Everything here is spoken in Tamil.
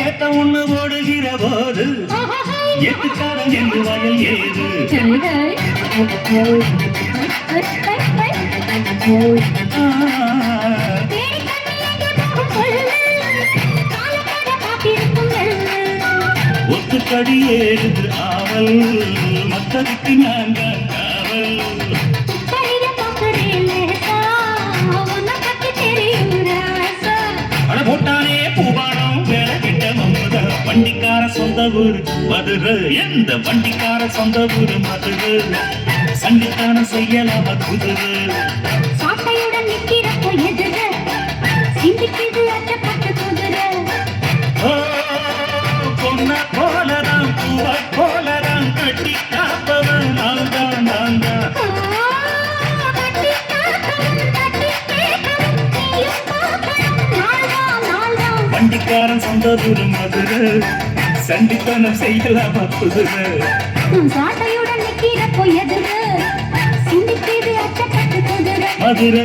ஏத்த ஒண்ணு ஓடுகிற போது எட்டுக்காரன் என்று வயல் ஏது ஒத்துக்கடி ஏறுது ஆவல் மத்ததுக்கு நான் தான் காவல் போட்டானே பூபானம் வேலை கிட்ட மம்புத வண்டிக்கார சொந்த ஊர் மதுரை எந்த வண்டிக்கார சொந்த ஊர் மதுரை சண்டித்தான செய்யலாம குதிரை சாட்டையுடன் நிற்கிறப்போ எதிர சிந்திக்கிது அச்சப்பட்ட குதிரை பொண்ண போலதான் பூவா போலதான் கட்டி காப்பவன் நான் தான் நான் தான் வண்டிக்காரன் சொந்த ஊர் மதுரை சண்டித்தனம் செய்யலாமா குதிரை சாட்டையுடன் நிற்கிறப்போ எதிர சிந்திக்கிது அச்சப்பட்ட குதிரை மதுரை